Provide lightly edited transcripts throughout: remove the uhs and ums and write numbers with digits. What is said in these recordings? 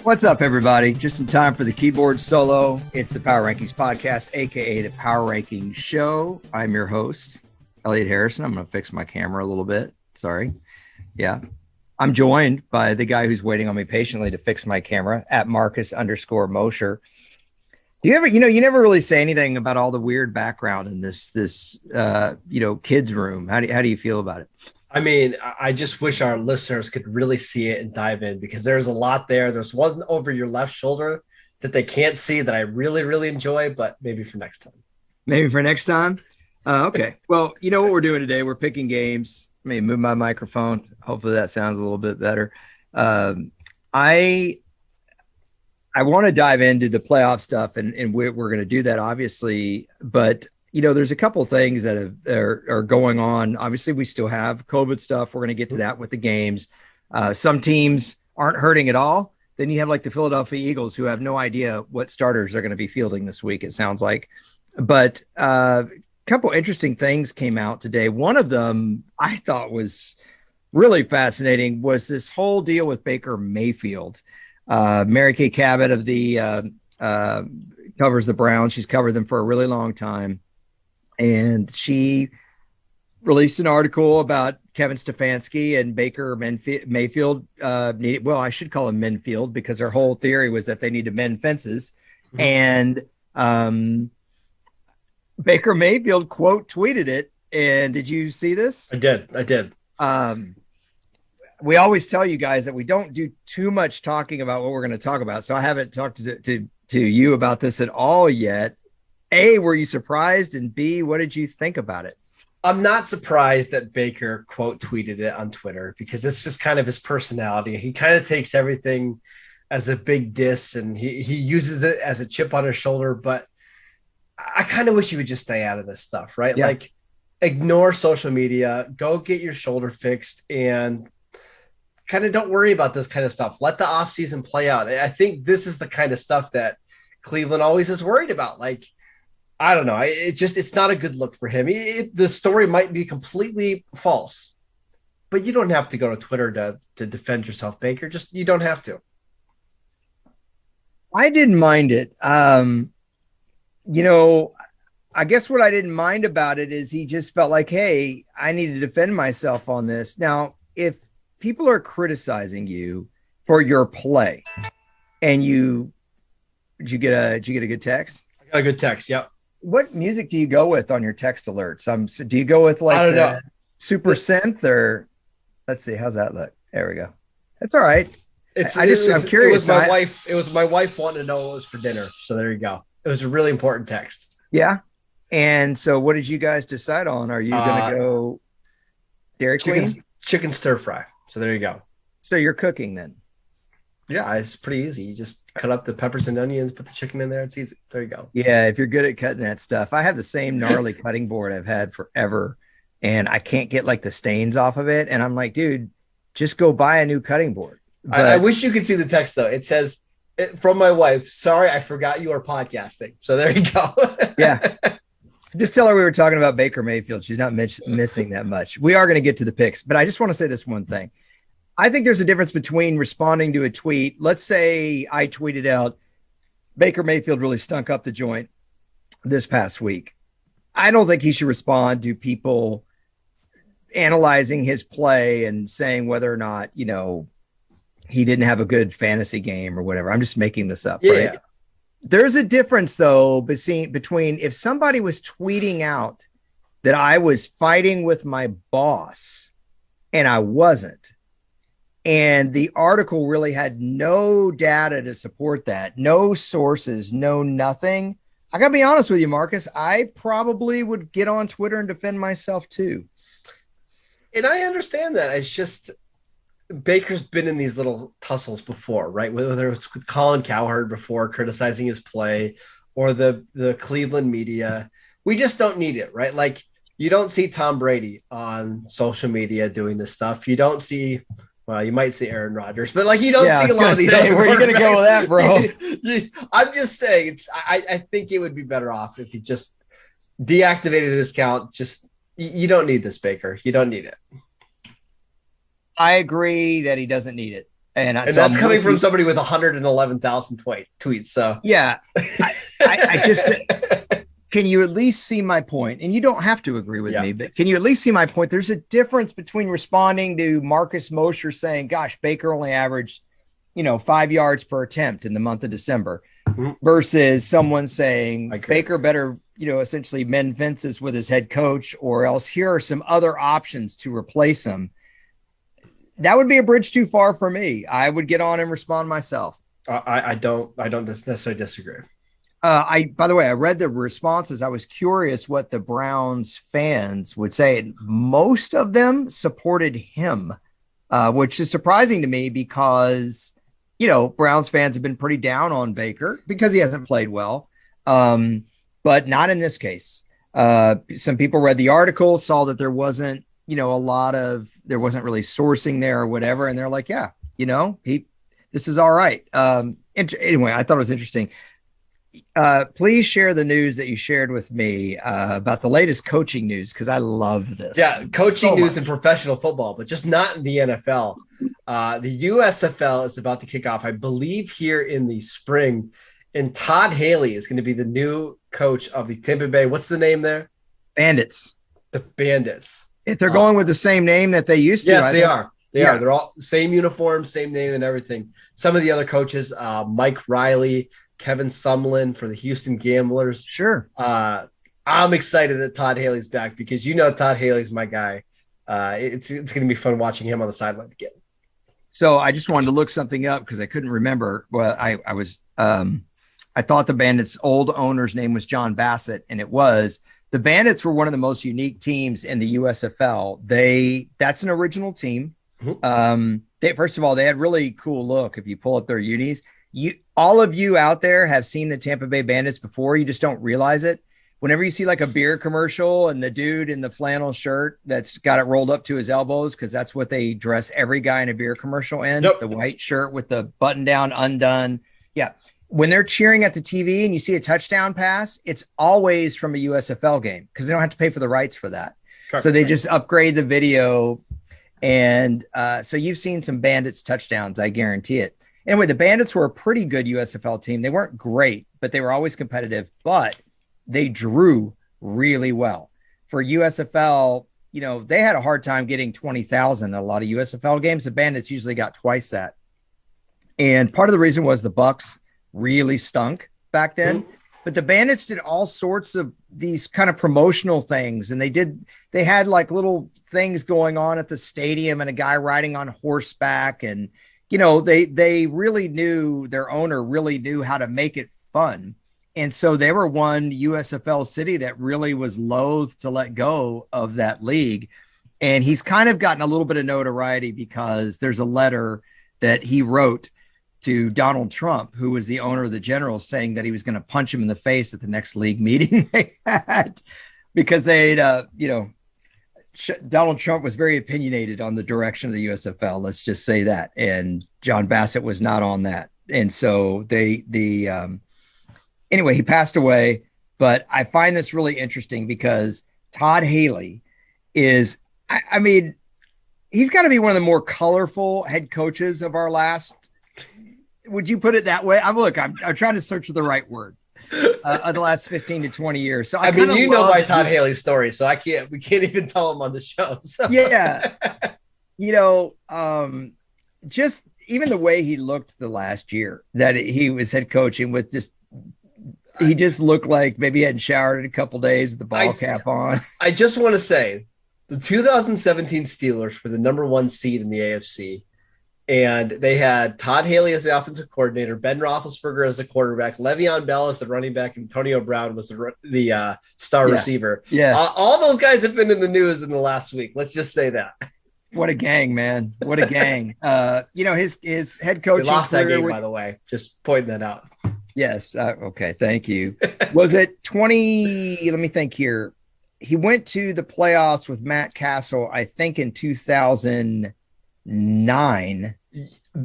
What's up, everybody? Just in time for the keyboard solo. It's the Power Rankings Podcast, aka the Power Rankings Show. I'm your host, Elliot Harrison. I'm going to fix my camera a little bit. Sorry. Yeah. I'm joined by the guy who's waiting on me patiently to fix my camera at Marcus_Mosher. Do you ever, you never really say anything about all the weird background in this kids room. How do you feel about it? I mean, I just wish our listeners could really see it and dive in, because there's a lot there. There's one over your left shoulder that they can't see that I really, really enjoy, but maybe for next time. Maybe for next time? Okay. Well, you know what we're doing today? We're picking games. Let me move my microphone. Hopefully that sounds a little bit better. I want to dive into the playoff stuff, and we're going to do that, obviously. But there's a couple of things that are going on. Obviously, we still have COVID stuff. We're going to get to that with the games. Some teams aren't hurting at all. Then you have like the Philadelphia Eagles, who have no idea what starters they're going to be fielding this week, it sounds like. But a couple interesting things came out today. One of them I thought was really fascinating was this whole deal with Baker Mayfield. Mary Kay Cabot of the covers the Browns. She's covered them for a really long time. And she released an article about Kevin Stefanski and Baker Mayfield. I should call him Menfield, because her whole theory was that they need to mend fences. And Baker Mayfield quote tweeted it. And did you see this? I did. We always tell you guys that we don't do too much talking about what we're going to talk about. So I haven't talked to you about this at all yet. A, were you surprised? And B, what did you think about it? I'm not surprised that Baker quote tweeted it on Twitter, because it's just kind of his personality. He kind of takes everything as a big diss, and he uses it as a chip on his shoulder. But I kind of wish he would just stay out of this stuff, right? Yeah. Like, ignore social media, go get your shoulder fixed, and kind of don't worry about this kind of stuff. Let the offseason play out. I think this is the kind of stuff that Cleveland always is worried about. Like, I don't know. It's not a good look for him. The story might be completely false, but you don't have to go to Twitter to defend yourself, Baker. You don't have to. I didn't mind it. I guess what I didn't mind about it is he just felt like, hey, I need to defend myself on this. Now, if people are criticizing you for your play, and did you get a good text? I got a good text. Yep. What music do you go with on your text alerts? Do you go with like the super synth, or let's see, how's that look? There we go. That's all right. I'm curious. It was my wife wanting to know what was for dinner. So there you go. It was a really important text. Yeah. And so what did you guys decide on? Are you going to go Dairy Queen? Chicken stir fry. So there you go. So you're cooking then? Yeah, it's pretty easy. You just cut up the peppers and onions, put the chicken in there. It's easy. There you go. Yeah, if you're good at cutting that stuff. I have the same gnarly cutting board I've had forever, and I can't get like the stains off of it. And I'm like, dude, just go buy a new cutting board. But I wish you could see the text, though. It says, from my wife, sorry, I forgot you are podcasting. So there you go. Yeah. Just tell her we were talking about Baker Mayfield. She's not missing that much. We are going to get to the picks, but I just want to say this one thing. I think there's a difference between responding to a tweet. Let's say I tweeted out, Baker Mayfield really stunk up the joint this past week. I don't think he should respond to people analyzing his play and saying whether or not, he didn't have a good fantasy game or whatever. I'm just making this up, right? Right? There's a difference, though, between if somebody was tweeting out that I was fighting with my boss and I wasn't, and the article really had no data to support that, no sources, no nothing. I got to be honest with you, Marcus, I probably would get on Twitter and defend myself too. And I understand that. It's just Baker's been in these little tussles before, right? Whether it's with Colin Cowherd before criticizing his play or the Cleveland media. We just don't need it, right? Like you don't see Tom Brady on social media doing this stuff. You don't see, well, you might see Aaron Rodgers, but like you don't see a lot of these. Where are you going to go with that, bro? I'm just saying, I think it would be better off if he just deactivated his account. Just you don't need this, Baker. You don't need it. I agree that he doesn't need it. And so that's coming from somebody with 111,000 tweets. So yeah, I just can you at least see my point? And you don't have to agree with me, but can you at least see my point? There's a difference between responding to Marcus Mosher saying, gosh, Baker only averaged, 5 yards per attempt in the month of December versus someone saying Baker better, essentially mend fences with his head coach, or else here are some other options to replace him. That would be a bridge too far for me. I would get on and respond myself. I don't necessarily disagree. By the way, I read the responses. I was curious what the Browns fans would say. And most of them supported him, which is surprising to me because, Browns fans have been pretty down on Baker because he hasn't played well. But not in this case. Some people read the article, saw that there wasn't, there wasn't really sourcing there or whatever. And they're like, yeah, this is all right. Anyway, I thought it was interesting. Please share the news that you shared with me about the latest coaching news, because I love this. Yeah, coaching news in professional football, but just not in the NFL. The USFL is about to kick off, I believe, here in the spring. And Todd Haley is going to be the new coach of the Tampa Bay. What's the name there? Bandits. The Bandits. If they're going with the same name that they used to. Yes, they are. They are. They're all same uniform, same name and everything. Some of the other coaches, Mike Riley, Kevin Sumlin for the Houston Gamblers. Sure. I'm excited that Todd Haley's back because Todd Haley's my guy. It's going to be fun watching him on the sideline again. So I just wanted to look something up because I couldn't remember. Well, I thought the Bandits' old owner's name was John Bassett, and it was. The Bandits were one of the most unique teams in the USFL. That's an original team. First of all, they had really cool look. If you pull up their unis, all of you out there have seen the Tampa Bay Bandits before. You just don't realize it. Whenever you see like a beer commercial and the dude in the flannel shirt that's got it rolled up to his elbows, because that's what they dress every guy in a beer commercial in, the white shirt with the button down undone. Yeah. When they're cheering at the TV and you see a touchdown pass, it's always from a USFL game because they don't have to pay for the rights for that. So they just upgrade the video. And so you've seen some Bandits touchdowns, I guarantee it. Anyway, the Bandits were a pretty good USFL team. They weren't great, but they were always competitive, but they drew really well. For USFL, they had a hard time getting 20,000 in a lot of USFL games. The Bandits usually got twice that. And part of the reason was the Bucks really stunk back then, but the Bandits did all sorts of these kind of promotional things. And they had like little things going on at the stadium and a guy riding on horseback. And, they really knew, their owner really knew how to make it fun. And so they were one USFL city that really was loath to let go of that league. And he's kind of gotten a little bit of notoriety because there's a letter that he wrote to Donald Trump, who was the owner of the Generals, saying that he was going to punch him in the face at the next league meeting they had because they'd, Donald Trump was very opinionated on the direction of the USFL. Let's just say that. And John Bassett was not on that. And so anyway, he passed away, but I find this really interesting because Todd Haley is, he's got to be one of the more colorful head coaches of our last. Would you put it that way? I'm trying to search for the right word. Of the last 15 to 20 years. So my Todd Haley story, so we can't even tell him on the show. So. Yeah. Just even the way he looked the last year that he was head coaching with he just looked like maybe he hadn't showered in a couple days with the ball cap on. I just want to say the 2017 Steelers were the number 1 seed in the AFC. And they had Todd Haley as the offensive coordinator, Ben Roethlisberger as the quarterback, Le'Veon Bell as the running back, and Antonio Brown was the star receiver. Yes. All those guys have been in the news in the last week. Let's just say that. What a gang, man. What a gang. His head coaching They lost that game, career by the way. Just pointing that out. Yes. Okay. Thank you. Was it 20? Let me think here. He went to the playoffs with Matt Castle, I think, in 2009.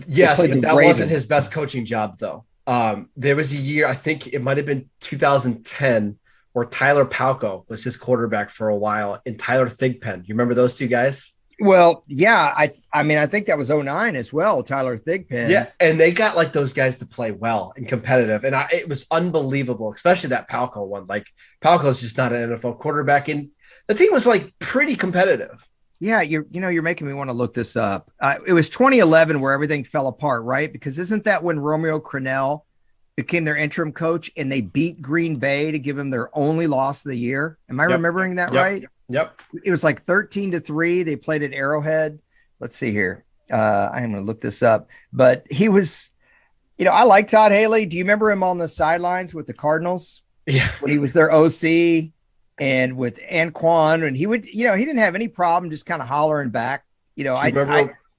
Yes, but that wasn't his best coaching job, though. There was a year, I think it might have been 2010, where Tyler Palko was his quarterback for a while, and Tyler Thigpen. You remember those two guys? Well, yeah. I mean, I think that was 09 as well, Tyler Thigpen. Yeah, and they got like those guys to play well and competitive, and it was unbelievable, especially that Palko one. Like, Palko's just not an NFL quarterback, and the team was like pretty competitive. Yeah, you're making me want to look this up. It was 2011 where everything fell apart, right? Because isn't that when Romeo Crennel became their interim coach and they beat Green Bay to give them their only loss of the year? Am I remembering that right? Yep. It was like 13-3. They played at Arrowhead. Let's see here. I am going to look this up. But he was, I like Todd Haley. Do you remember him on the sidelines with the Cardinals? Yeah. When he was their OC and with Anquan, and he would, he didn't have any problem just kind of hollering back. Do you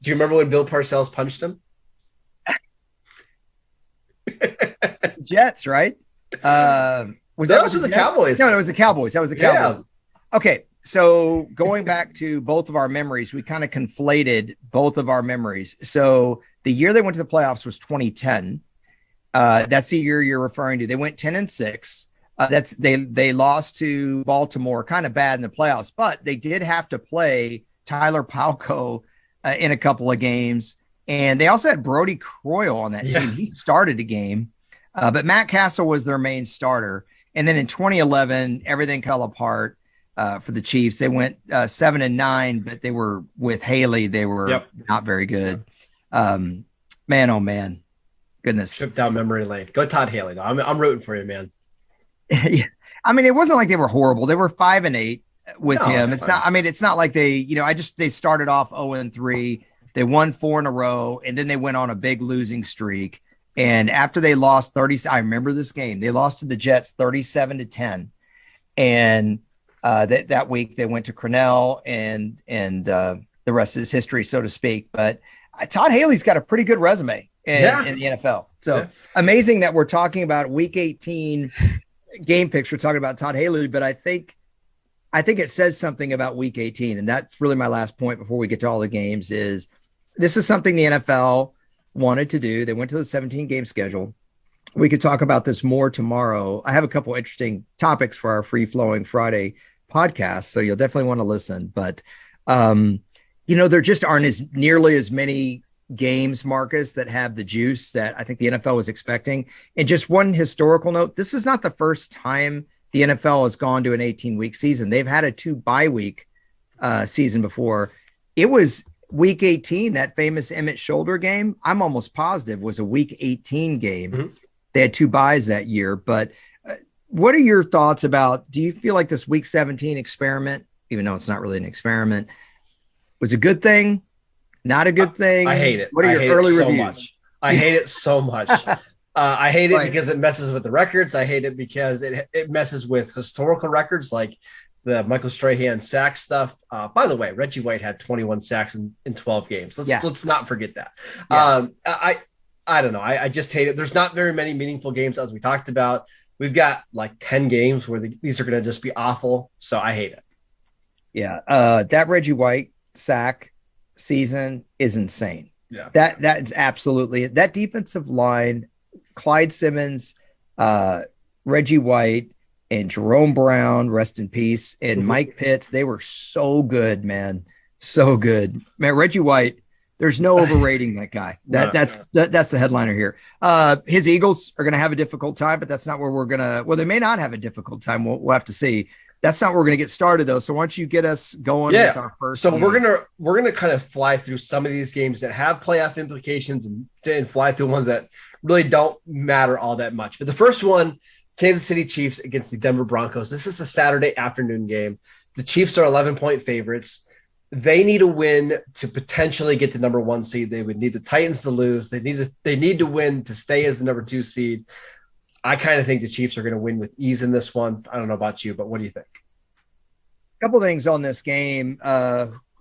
remember when Bill Parcells punched him? Jets, right? That was with the Cowboys. No, it was the Cowboys. That was the Cowboys. Yeah. Okay. So going back to both of our memories, we kind of conflated both of our memories. So the year they went to the playoffs was 2010. That's the year you're referring to. They went 10-6. They lost to Baltimore, kind of bad in the playoffs, but they did have to play Tyler Palko in a couple of games. And they also had Brody Croyle on that team. He started a game, but Matt Castle was their main starter. And then in 2011, everything fell apart for the Chiefs. They went 7-9, but they were with Haley. They were not very good. Man, oh man, goodness. Trip down memory lane. Go Todd Haley though. I'm rooting for you, man. Yeah. I mean, it wasn't like they were horrible. They were 5-8 with him. It's not. I mean, it's not like they. They started off 0-3. They won 4 in a row, and then they went on a big losing streak. And after they lost 30, I remember this game. They lost to the Jets 37-10, and that week they went to Crennel, and the rest is history, so to speak. But Todd Haley's got a pretty good resume in the NFL. So amazing that we're talking about Week 18 game picks. We're talking about Todd Haley, but I think it says something about Week 18, and that's really my last point before we get to all the games. Is this is something the NFL wanted to do? They went to the 17-game schedule. We could talk about this more tomorrow. I have a couple interesting topics for our free-flowing Friday podcast, so you'll definitely want to listen. But there just aren't nearly as many games, Marcus, that have the juice that I think the NFL was expecting. And just one historical note, this is not the first time the NFL has gone to an 18-week season. They've had a 2 bye-week season before. It was Week 18, that famous Emmett Shoulder game, I'm almost positive was a Week 18 game. Mm-hmm. They had 2 byes that year. But what are your thoughts about, do you feel like this Week 17 experiment, even though it's not really an experiment, was a good thing? Not a good thing? I hate it. What are your early reviews? Much. I hate it so much. I hate it because it messes with the records. I hate it because it messes with historical records like the Michael Strahan sack stuff. By the way, Reggie White had 21 sacks in 12 games. Let's not forget that. Yeah. I don't know. I just hate it. There's not very many meaningful games, as we talked about. We've got like 10 games where these are going to just be awful. So I hate it. Yeah. That Reggie White sack season is insane. Yeah. That's absolutely it. That defensive line, Clyde Simmons, Reggie White, and Jerome Brown, rest in peace, and Mike Pitts, they were so good, man. So good. Man, Reggie White, there's no overrating that guy. That's the headliner here. His Eagles are going to have a difficult time, but that's not where we're going to – well, they may not have a difficult time. We'll have to see. That's not where we're going to get started, though. So why don't you get us going with our first game? We're gonna kind of fly through some of these games that have playoff implications and fly through ones that really don't matter all that much. But the first one, Kansas City Chiefs against the Denver Broncos. This is a Saturday afternoon game. The Chiefs are 11-point favorites. They need a win to potentially get the number 1 seed. They would need the Titans to lose. They need to win to stay as the number 2 seed. I kind of think the Chiefs are going to win with ease in this one. I don't know about you, but what do you think? A couple things on this game.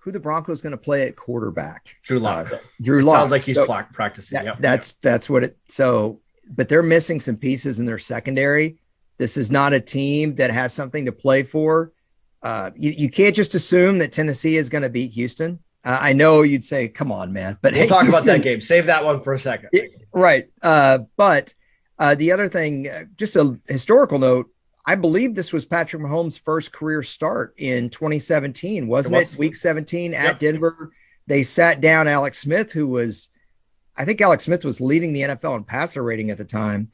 Who the Broncos going to play at quarterback? Drew Lock. Drew Lock. Sounds like he's practicing. That's what it. So, but they're missing some pieces in their secondary. This is not a team that has something to play for. You can't just assume that Tennessee is going to beat Houston. I know you'd say, "Come on, man," but we'll talk about that game. Save that one for a second. Right. But the other thing, just a historical note. I believe this was Patrick Mahomes' first career start in 2017, wasn't it? Week 17 at Denver. They sat down Alex Smith, I think Alex Smith was leading the NFL in passer rating at the time.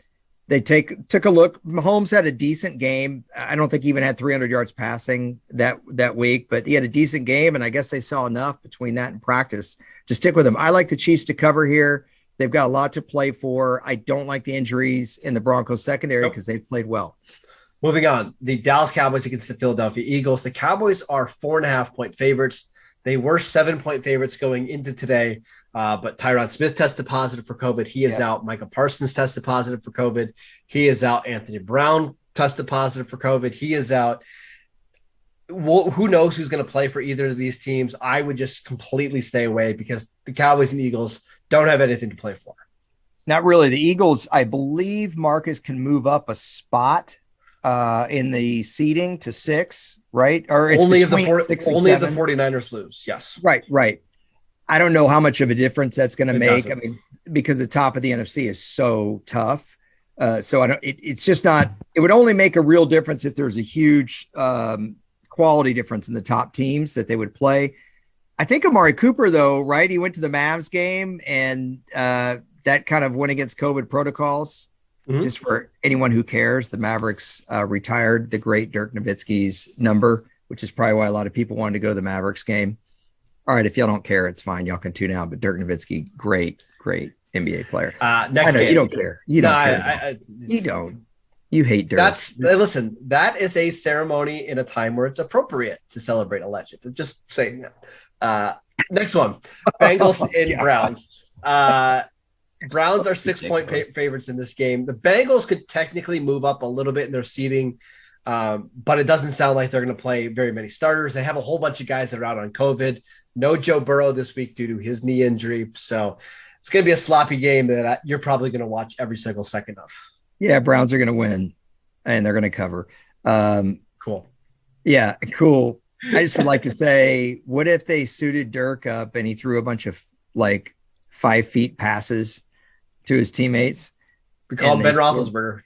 They took a look. Mahomes had a decent game. I don't think he even had 300 yards passing that week, but he had a decent game, and I guess they saw enough between that and practice to stick with him. I like the Chiefs to cover here. They've got a lot to play for. I don't like the injuries in the Broncos secondary because they've played well. Moving on, the Dallas Cowboys against the Philadelphia Eagles. The Cowboys are 4.5-point favorites. They were 7-point favorites going into today, but Tyron Smith tested positive for COVID. He is out. Micah Parsons tested positive for COVID. He is out. Anthony Brown tested positive for COVID. He is out. Well, who knows who's going to play for either of these teams? I would just completely stay away because the Cowboys and Eagles don't have anything to play for. Not really. The Eagles, I believe Marcus can move up a spot in the seeding to 6, right? Or it's only if the 49ers lose. Yes. Right. I don't know how much of a difference that's going to make. I mean, because the top of the NFC is so tough. So I don't. It's just not. It would only make a real difference if there's a huge quality difference in the top teams that they would play. I think Amari Cooper, though, right? He went to the Mavs game, and that kind of went against COVID protocols. Mm-hmm. Just for anyone who cares, the Mavericks retired the great Dirk Nowitzki's number, which is probably why a lot of people wanted to go to the Mavericks game. All right, if y'all don't care, it's fine. Y'all can tune out. But Dirk Nowitzki, great NBA player. Next game. You don't care. You don't care. You don't. You hate Dirk. Listen, that is a ceremony in a time where it's appropriate to celebrate a legend. I'm just saying that. Next one, Bengals and Browns. Browns are 6-point favorites in this game. The Bengals could technically move up a little bit in their seeding, but it doesn't sound like they're going to play very many starters. They have a whole bunch of guys that are out on COVID. No Joe Burrow this week due to his knee injury. So it's going to be a sloppy game that you're probably going to watch every single second of. Yeah, Browns are going to win, and they're going to cover. Cool. Yeah, cool. I just would like to say, what if they suited Dirk up and he threw a bunch of 5 feet passes to his teammates? We call him Ben Roethlisberger.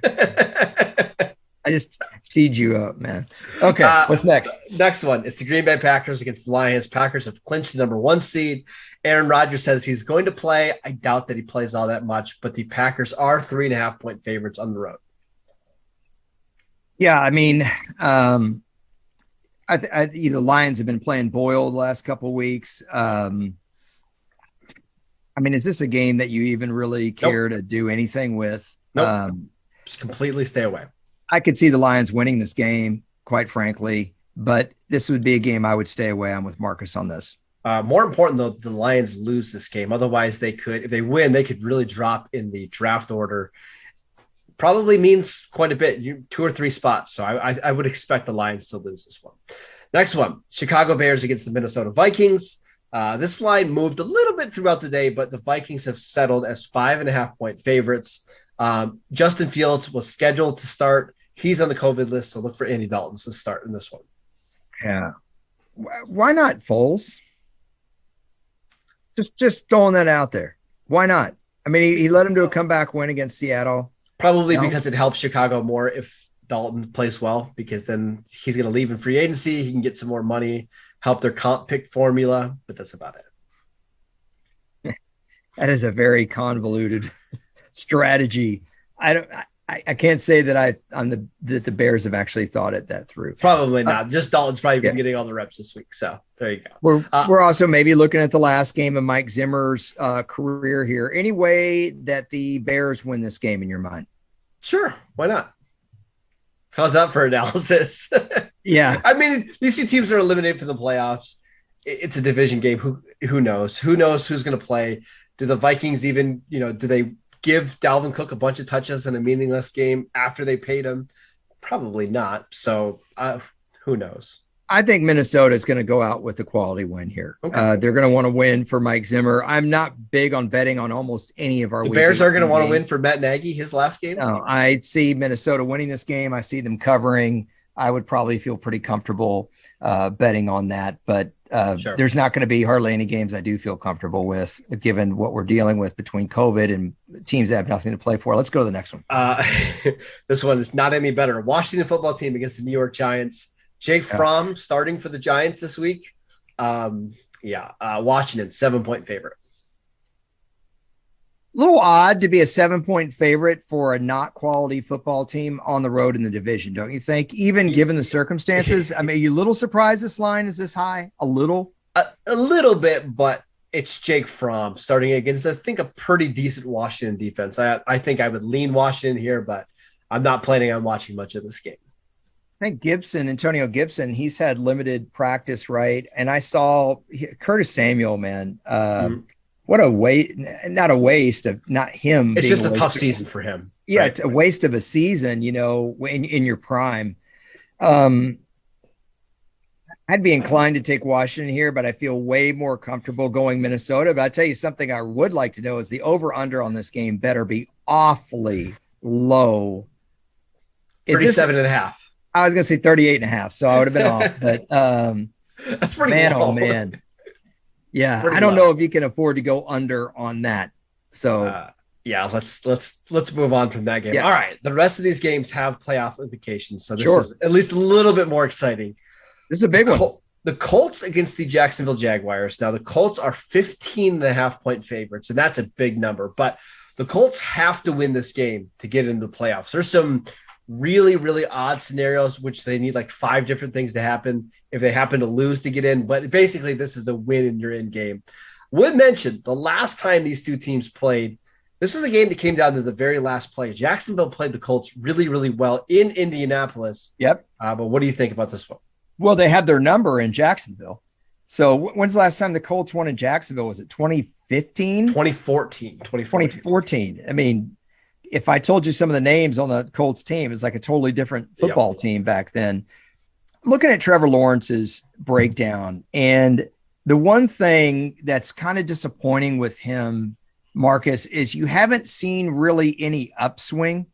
I just teed you up, man. Okay, what's next? Next one. It's the Green Bay Packers against the Lions. Packers have clinched the number 1 seed. Aaron Rodgers says he's going to play. I doubt that he plays all that much, but the Packers are 3.5-point favorites on the road. Yeah, I mean, the Lions have been playing Boyle the last couple of weeks. I mean, is this a game that you even really care to do anything with? Nope. Just completely stay away. I could see the Lions winning this game, quite frankly, but this would be a game I would stay away. I'm with Marcus on this. More important, though, the Lions lose this game. Otherwise, if they win, they could really drop in the draft order. Probably means quite a bit, 2 or 3 spots. So I would expect the Lions to lose this one. Next one, Chicago Bears against the Minnesota Vikings. This line moved a little bit throughout the day, but the Vikings have settled as 5.5-point favorites. Justin Fields was scheduled to start. He's on the COVID list, so look for Andy Dalton to start in this one. Yeah. Why not Foles? Just throwing that out there. Why not? I mean, he led him to a comeback win against Seattle. Probably because it helps Chicago more if Dalton plays well, because then he's going to leave in free agency. He can get some more money, help their comp pick formula, but that's about it. That is a very convoluted strategy. I can't say that that the Bears have actually thought that through. Probably not. Just Dalton's probably been getting all the reps this week. So there you go. We're also maybe looking at the last game of Mike Zimmer's career here. Any way that the Bears win this game in your mind? Sure. Why not? How's that for analysis? Yeah. I mean, these 2 teams are eliminated from the playoffs. it's a division game. Who knows? Who knows who's going to play? Do the Vikings even, do they give Dalvin Cook a bunch of touches in a meaningless game after they paid him? Probably not. So who knows? I think Minnesota is going to go out with a quality win here. Okay. They're going to want to win for Mike Zimmer. I'm not big on betting on almost any of our. The Bears are going to want to win for Matt Nagy, his last game. No, I see Minnesota winning this game. I see them covering. I would probably feel pretty comfortable betting on that, but sure. There's not going to be hardly any games I do feel comfortable with, given what we're dealing with between COVID and teams that have nothing to play for. Let's go to the next one. This one is not any better. Washington football team against the New York Giants. Jake Fromm starting for the Giants this week. Washington, 7-point favorite. A little odd to be a 7-point favorite for a not quality football team on the road in the division, don't you think? Even given the circumstances, I mean, are you a little surprised this line is this high? A little? A little bit, but it's Jake Fromm starting against, I think, a pretty decent Washington defense. I think I would lean Washington here, but I'm not planning on watching much of this game. I think Antonio Gibson, he's had limited practice, right? And I saw Curtis Samuel, man. What a waste, not a waste of not him. It's just a tough season for him. Yeah, right? It's a waste of a season, in your prime. I'd be inclined to take Washington here, but I feel way more comfortable going Minnesota. But I'll tell you something I would like to know is the over-under on this game better be awfully low. 37.5. I was going to say 38.5, so I would have been off. But that's pretty low. Oh, man. Yeah, I don't know if you can afford to go under on that. So let's move on from that game. Yeah. All right, the rest of these games have playoff implications, so this is at least a little bit more exciting. This is a big one. The Colts against the Jacksonville Jaguars. Now the Colts are 15.5-point favorites, and that's a big number. But the Colts have to win this game to get into the playoffs. There's some really, really odd scenarios, which they need like 5 different things to happen if they happen to lose to get in. But basically, this is a win and you're in game. Would mention the last time these two teams played, this was a game that came down to the very last play. Jacksonville played the Colts really, really well in Indianapolis. Yep. But what do you think about this one? Well, they have their number in Jacksonville. So when's the last time the Colts won in Jacksonville? Was it 2015? 2014. I mean, if I told you some of the names on the Colts team, it's like a totally different football team back then. I'm looking at Trevor Lawrence's breakdown, and the one thing that's kind of disappointing with him, Marcus, is you haven't seen really any upswing.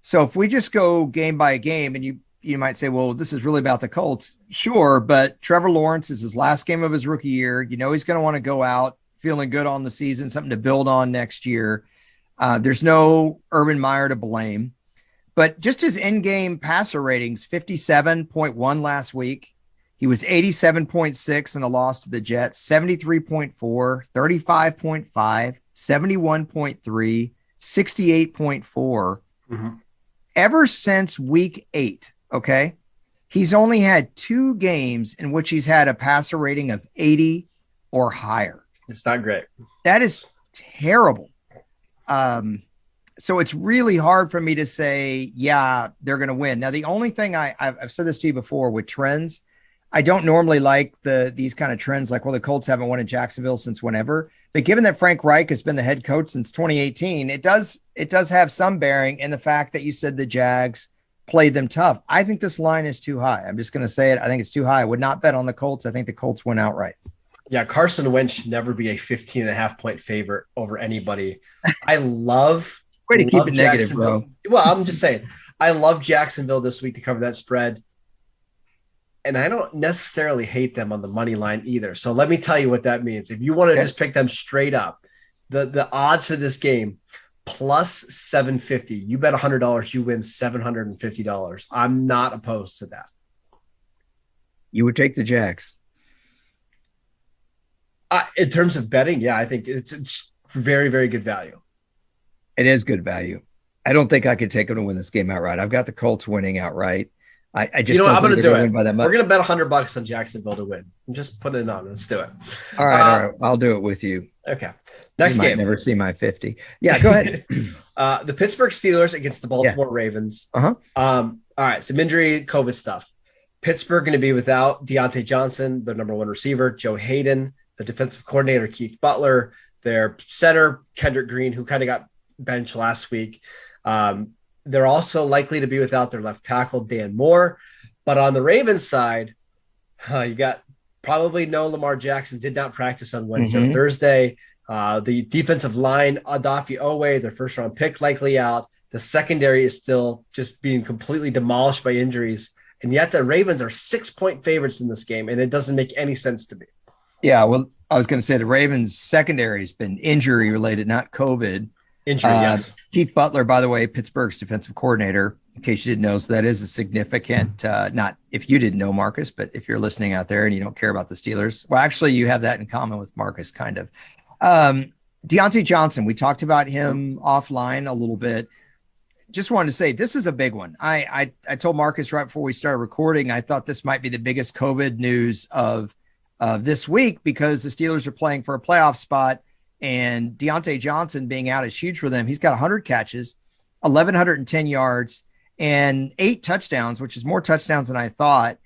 So if we just go game by game, and you might say, well, this is really about the Colts. Sure, but Trevor Lawrence is his last game of his rookie year. He's going to want to go out feeling good on the season, something to build on next year. There's no Urban Meyer to blame, but just his in-game passer ratings, 57.1 last week. He was 87.6 in the loss to the Jets, 73.4, 35.5, 71.3, 68.4. Mm-hmm. Ever since week 8, okay, he's only had 2 games in which he's had a passer rating of 80 or higher. It's not great. That is terrible. So it's really hard for me to say, yeah, they're going to win. Now, the only thing I've said this to you before with trends, I don't normally like these kind of trends, like, well, the Colts haven't won in Jacksonville since whenever, but given that Frank Reich has been the head coach since 2018, it does have some bearing in the fact that you said the Jags played them tough. I think this line is too high. I'm just going to say it. I think it's too high. I would not bet on the Colts. I think the Colts win outright. Yeah, Carson Wentz should never be a 15.5-point favorite over anybody. I love way to keep it negative, bro. Well, I'm just saying, I love Jacksonville this week to cover that spread. And I don't necessarily hate them on the money line either. So let me tell you what that means. If you want to just pick them straight up, the odds for this game, plus 750. You bet $100, you win $750. I'm not opposed to that. You would take the Jags. In terms of betting, yeah, I think it's very, very good value. It is good value. I don't think I could take them to win this game outright. I've got the Colts winning outright. I just I'm going to do it. We're going to bet $100 on Jacksonville to win. I'm just putting it on. Let's do it. All right. I'll do it with you. Okay. Next game. Never see my 50. Yeah, go ahead. The Pittsburgh Steelers against the Baltimore Ravens. Uh-huh. All right. Some injury, COVID stuff. Pittsburgh going to be without Deontay Johnson, their number one receiver, Joe Hayden, the defensive coordinator, Keith Butler, their center, Kendrick Green, who kind of got benched last week. They're also likely to be without their left tackle, Dan Moore. But on the Ravens side, you got probably no Lamar Jackson, did not practice on Wednesday or Thursday. The defensive line, Adafi Owe, their first round pick, likely out. The secondary is still just being completely demolished by injuries. And yet the Ravens are 6-point favorites in this game, and it doesn't make any sense to me. Yeah, well, I was going to say the Ravens secondary has been injury related, not COVID. Injury, yes. Keith Butler, by the way, Pittsburgh's defensive coordinator, in case you didn't know, so that is a significant, not if you didn't know, Marcus, but if you're listening out there and you don't care about the Steelers, well, actually, you have that in common with Marcus, kind of. Deontay Johnson, we talked about him offline a little bit. Just wanted to say this is a big one. I told Marcus right before we started recording, I thought this might be the biggest COVID news of this week because the Steelers are playing for a playoff spot, and Deontay Johnson being out is huge for them. He's got 100 catches, 1,110 yards, and 8 touchdowns, which is more touchdowns than I thought.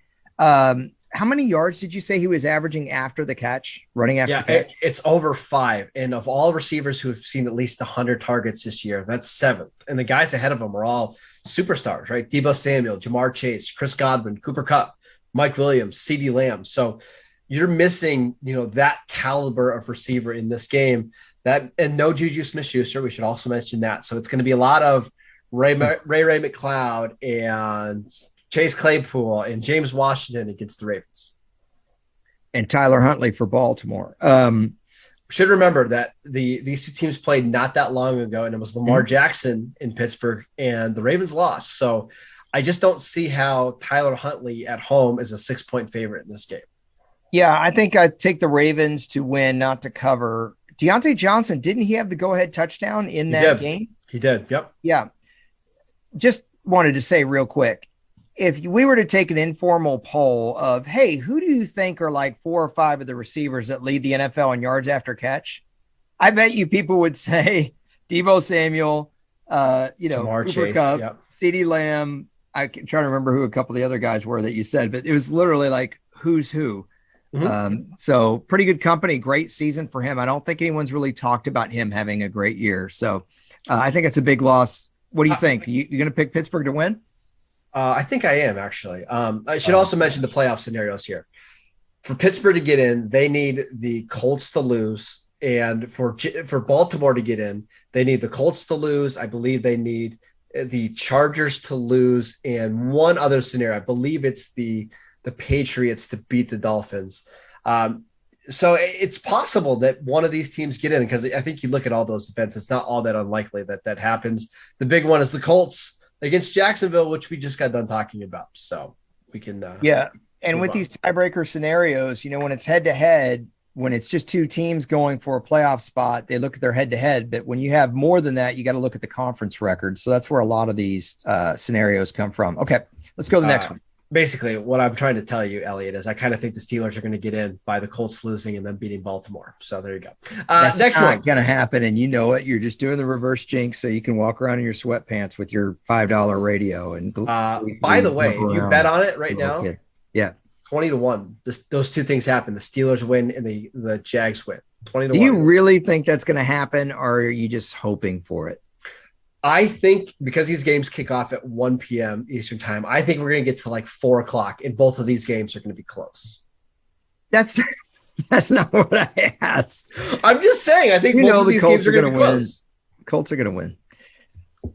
How many yards did you say he was averaging after the catch, running after the catch? It's over 5. And of all receivers who have seen at least 100 targets this year, that's 7th. And the guys ahead of him are all superstars, right? Deebo Samuel, Jamar Chase, Chris Godwin, Cooper Kupp, Mike Williams, CeeDee Lamb. So you're missing, that caliber of receiver in this game. That and no Juju Smith-Schuster. We should also mention that. So it's going to be a lot of Ray McCloud and Chase Claypool and James Washington against the Ravens. And Tyler Huntley for Baltimore. Should remember that these two teams played not that long ago, and it was Lamar Jackson in Pittsburgh, and the Ravens lost. So I just don't see how Tyler Huntley at home is a 6-point favorite in this game. Yeah, I think I'd take the Ravens to win, not to cover. Deontay Johnson, didn't he have the go-ahead touchdown in that game? He did, yep. Yeah. Just wanted to say real quick, if we were to take an informal poll of, hey, who do you think are like 4 or 5 of the receivers that lead the NFL in yards after catch? I bet you people would say Deebo Samuel, Jamar Cooper Kupp, CeeDee Lamb. I can try to remember who a couple of the other guys were that you said, but it was literally like who's who. So pretty good company, great season for him. I don't think anyone's really talked about him having a great year. So I think it's a big loss. What do you think? You going to pick Pittsburgh to win? I think I am, actually. I should also mention the playoff scenarios here. For Pittsburgh to get in, they need the Colts to lose. And for Baltimore to get in, they need the Colts to lose. I believe they need the Chargers to lose. And one other scenario, I believe it's the Patriots to beat the Dolphins. So it's possible that one of these teams get in, because I think you look at all those events, it's not all that unlikely that happens. The big one is the Colts against Jacksonville, which we just got done talking about. So we can. And with these tiebreaker scenarios, when it's head to head, when it's just 2 teams going for a playoff spot, they look at their head to head. But when you have more than that, you got to look at the conference record. So that's where a lot of these scenarios come from. Okay, let's go to the next one. Basically, what I'm trying to tell you, Elliot, is I kind of think the Steelers are going to get in by the Colts losing and then beating Baltimore. So there you go. That's next not one going to happen, and you know it. You're just doing the reverse jinx so you can walk around in your sweatpants with your $5 radio. And by the way, if you bet on it right now, 20-1. Those 2 things happen: the Steelers win and the Jags win. 20-1. Do you really think that's going to happen, or are you just hoping for it? I think because these games kick off at 1 p.m. Eastern time, I think we're going to get to like 4 o'clock, and both of these games are going to be close. That's not what I asked. I'm just saying, I think both of these games are going to be close. Colts are going to win.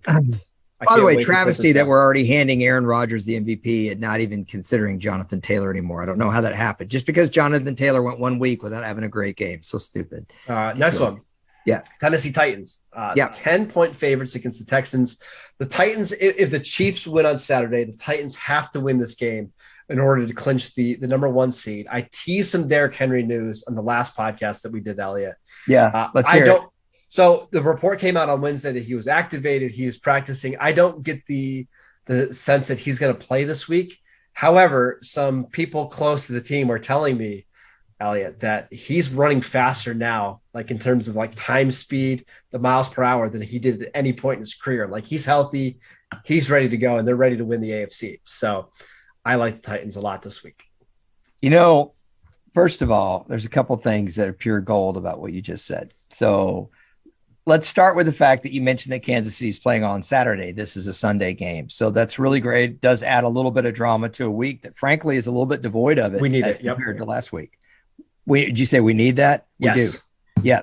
By the way, travesty that we're already handing Aaron Rodgers the MVP and not even considering Jonathan Taylor anymore. I don't know how that happened. Just because Jonathan Taylor went 1 week without having a great game. So stupid. Next one. Yeah. Tennessee Titans. 10-point favorites against the Texans. The Titans, if the Chiefs win on Saturday, the Titans have to win this game in order to clinch the number 1 seed. I teased some Derrick Henry news on the last podcast that we did, Elliot. Yeah. Let's hear it. So the report came out on Wednesday that he was activated. He was practicing. I don't get the sense that he's going to play this week. However, some people close to the team are telling me, Elliot, that he's running faster now, like in terms of like time speed, the miles per hour, than he did at any point in his career. Like he's healthy, he's ready to go, and they're ready to win the AFC. So I like the Titans a lot this week. You know, first of all, there's a couple things that are pure gold about what you just said. So let's start with the fact that you mentioned that Kansas City is playing on Saturday. This is a Sunday game. So that's really great. It does add a little bit of drama to a week that frankly is a little bit devoid of it. We need as it. Yep. compared to last week. Did you say we need that? We Yes. do. Yeah.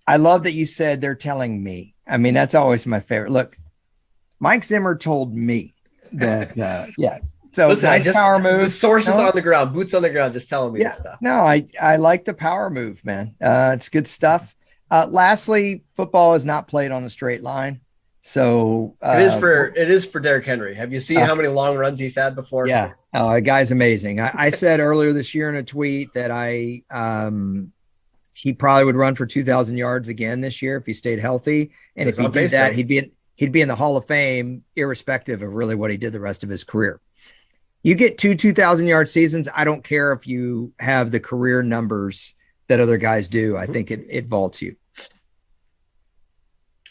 I love that you said they're telling me. I mean, that's always my favorite. Look, Mike Zimmer told me that, yeah. So listen, nice power move. The sources on the ground, boots on the ground, just telling me this stuff. No, I like the power move, man. It's good stuff. Lastly, football is not played on a straight line. So it is for Derrick Henry. Have you seen how many long runs he's had before? Yeah. The guy's amazing. I said earlier this year in a tweet that he probably would run for 2,000 yards again this year if he stayed healthy. And if he did that, he'd be in the Hall of Fame, irrespective of really what he did the rest of his career. You get 2,000-yard seasons. I don't care if you have the career numbers that other guys do. I think it vaults you.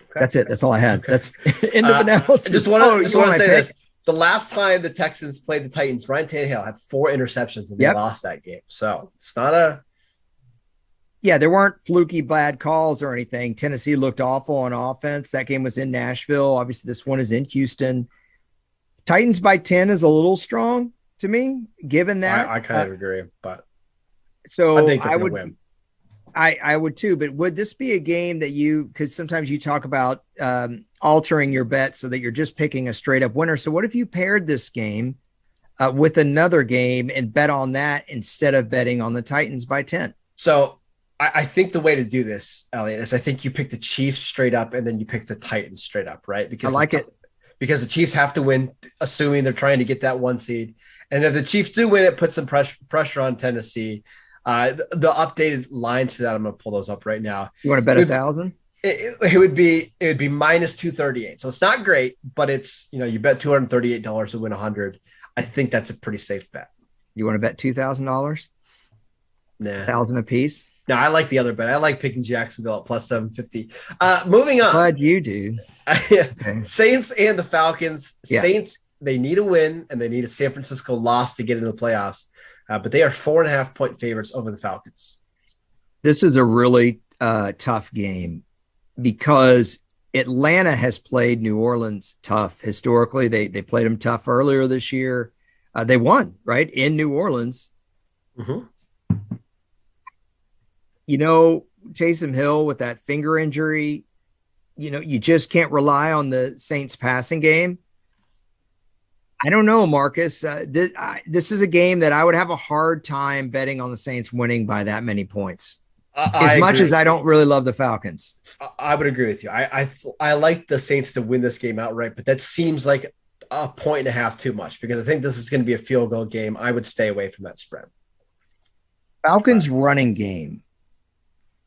Okay. That's it. That's all I had. Okay. That's end of analysis. Just want to say this. The last time the Texans played the Titans, Ryan Tannehill had 4 interceptions and they lost that game. So it's not a... Yeah, there weren't fluky bad calls or anything. Tennessee looked awful on offense. That game was in Nashville. Obviously, this one is in Houston. Titans by 10 is a little strong to me, given that. I kind of agree, but so I think they're going to win. I would too, but would this be a game that because sometimes you talk about altering your bet so that you're just picking a straight up winner. So what if you paired this game with another game and bet on that instead of betting on the Titans by 10? So I think the way to do this, Elliot, is I think you pick the Chiefs straight up and then you pick the Titans straight up, right? Because I like it. Because the Chiefs have to win, assuming they're trying to get that 1 seed. And if the Chiefs do win, it puts some pressure on Tennessee. The updated lines for that, I'm going to pull those up right now. You want to bet 1,000? It would be minus 238. So it's not great, but it's, you bet $238 to win 100. I think that's a pretty safe bet. You want to bet $2,000? Nah. 1,000 a piece? No, I like the other bet. I like picking Jacksonville at plus 750. Moving on. Glad you do. Okay. Saints and the Falcons. Yeah. Saints, they need a win and they need a San Francisco loss to get into the playoffs. But they are 4.5-point favorites over the Falcons. This is a really tough game because Atlanta has played New Orleans tough. Historically, they played them tough earlier this year. They won, right, in New Orleans. Mm-hmm. Taysom Hill with that finger injury, you just can't rely on the Saints passing game. I don't know, Marcus. This is a game that I would have a hard time betting on the Saints winning by that many points. As much as I don't really love the Falcons. I would agree with you. I like the Saints to win this game outright, but that seems like 1.5 too much because I think this is going to be a field goal game. I would stay away from that spread. Falcons running game.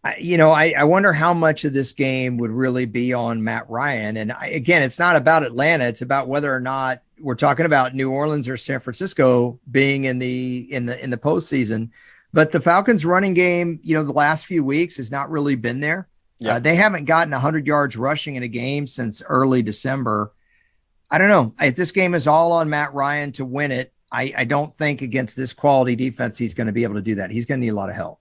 I wonder how much of this game would really be on Matt Ryan. And again, it's not about Atlanta. It's about whether or not we're talking about New Orleans or San Francisco being in the postseason. But the Falcons running game, the last few weeks has not really been there. Yep. They haven't gotten 100 yards rushing in a game since early December. I don't know. If this game is all on Matt Ryan to win it, I don't think against this quality defense he's going to be able to do that. He's going to need a lot of help.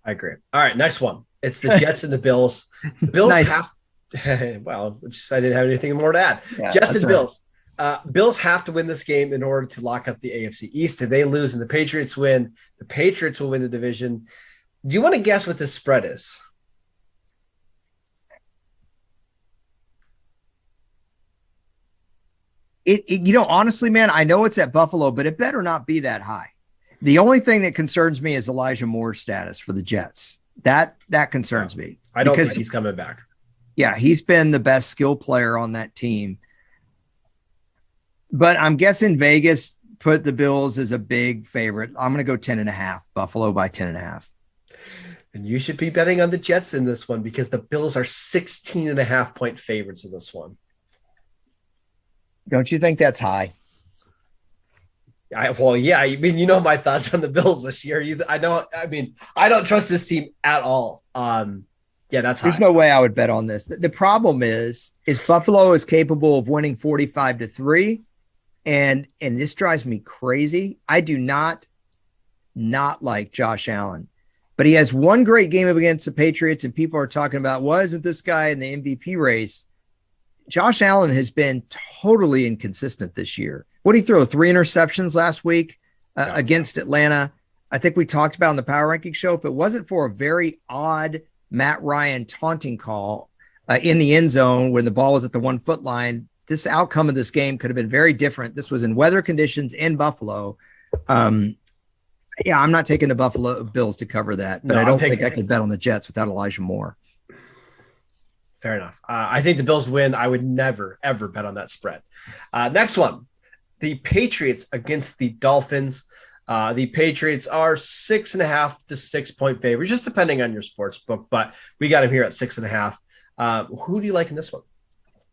I agree. All right, next one. It's the Jets and the Bills. The Bills nice. I didn't have anything more to add. Yeah, Jets and right. Bills. Bills have to win this game in order to lock up the AFC East. If they lose and the Patriots win, the Patriots will win the division. Do you want to guess what this spread is? Honestly, man, I know it's at Buffalo, but it better not be that high. The only thing that concerns me is Elijah Moore's status for the Jets. That concerns me. I don't think he's coming back. Yeah, he's been the best skill player on that team. But I'm guessing Vegas put the Bills as a big favorite. I'm going to go 10.5, Buffalo by 10.5. And you should be betting on the Jets in this one because the Bills are 16.5-point favorites in this one. Don't you think that's high? I mean, my thoughts on the Bills this year. I don't trust this team at all. That's high. There's no way I would bet on this. The problem is Buffalo is capable of winning 45-3, And this drives me crazy. I do not like Josh Allen, but he has one great game against the Patriots, and people are talking about, why isn't this guy in the MVP race? Josh Allen has been totally inconsistent this year. What did he throw? 3 interceptions last week against Atlanta. I think we talked about in the power ranking show, if it wasn't for a very odd Matt Ryan taunting call in the end zone when the ball was at the 1 foot line, this outcome of this game could have been very different. This was in weather conditions in Buffalo. Yeah, I'm not taking the Buffalo Bills to cover that, but I don't think I could bet on the Jets without Elijah Moore. Fair enough. I think the Bills win. I would never, ever bet on that spread. Next one, the Patriots against the Dolphins. The Patriots are 6.5 to 6 point favorites, just depending on your sports book, but we got them here at 6.5. Who do you like in this one?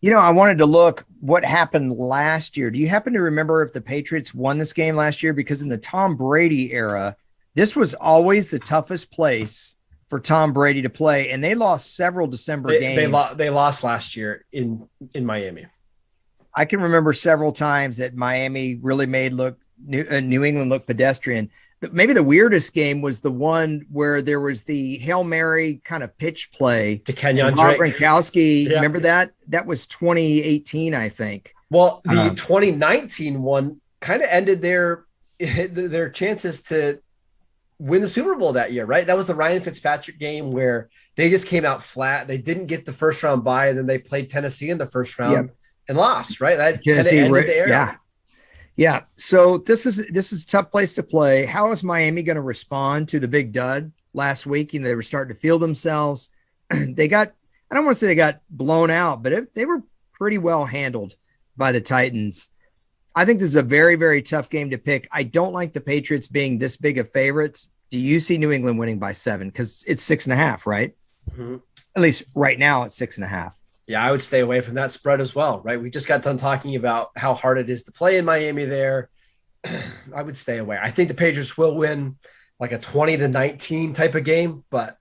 I wanted to look what happened last year. Do you happen to remember if the Patriots won this game last year? Because in the Tom Brady era, this was always the toughest place for Tom Brady to play, and they lost several December games. They lost last year in Miami. I can remember several times that Miami really made New England look pedestrian. Maybe the weirdest game was the one where there was the Hail Mary kind of pitch play to Kenyon Rob Gronkowski. Yeah. Remember that? That was 2018, I think. Well, the 2019 one kind of ended their chances to win the Super Bowl that year, right? That was the Ryan Fitzpatrick game where they just came out flat. They didn't get the first round bye, and then they played Tennessee in the first round and lost, right? That Tennessee ended the era. Yeah. Yeah. So this is a tough place to play. How is Miami going to respond to the big dud last week? They were starting to feel themselves. I don't want to say they got blown out, but they were pretty well handled by the Titans. I think this is a very, very tough game to pick. I don't like the Patriots being this big of favorites. Do you see New England winning by 7? Because it's 6.5, right? Mm-hmm. At least right now it's 6.5. Yeah, I would stay away from that spread as well, right? We just got done talking about how hard it is to play in Miami there. I would stay away. I think the Patriots will win like a 20-19 type of game, but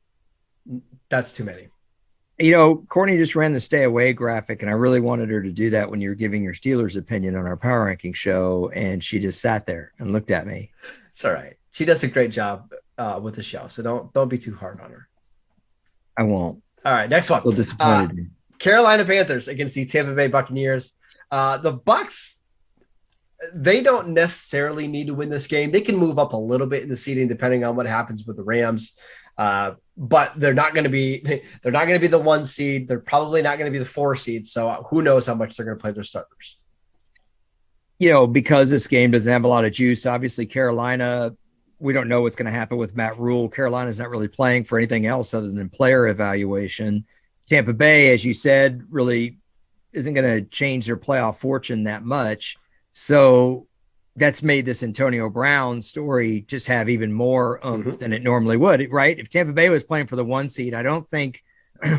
that's too many. Courtney just ran the stay away graphic, and I really wanted her to do that when you were giving your Steelers opinion on our power ranking show, and she just sat there and looked at me. It's all right. She does a great job with the show, so don't be too hard on her. I won't. All right, next one. A little disappointed. Carolina Panthers against the Tampa Bay Buccaneers. The Bucs, they don't necessarily need to win this game. They can move up a little bit in the seeding depending on what happens with the Rams. But they're not going to be the 1 seed. They're probably not going to be the 4 seed. So who knows how much they're going to play their starters. Because this game doesn't have a lot of juice. Obviously, Carolina, we don't know what's going to happen with Matt Rule. Carolina's not really playing for anything else other than player evaluation. Tampa Bay, as you said, really isn't going to change their playoff fortune that much. So that's made this Antonio Brown story just have even more than it normally would, right? If Tampa Bay was playing for the 1 seed, I don't think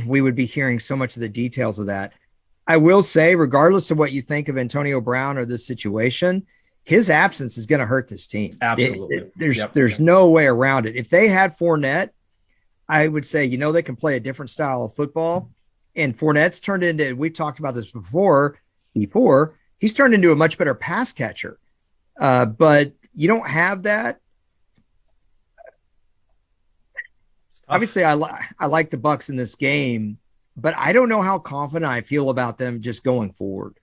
we would be hearing so much of the details of that. I will say, regardless of what you think of Antonio Brown or this situation, his absence is going to hurt this team. Absolutely. There's no way around it. If they had Fournette, I would say, they can play a different style of football. And Fournette's turned into, we've talked about this before, he's turned into a much better pass catcher. But you don't have that. Obviously, I like the Bucs in this game, but I don't know how confident I feel about them just going forward.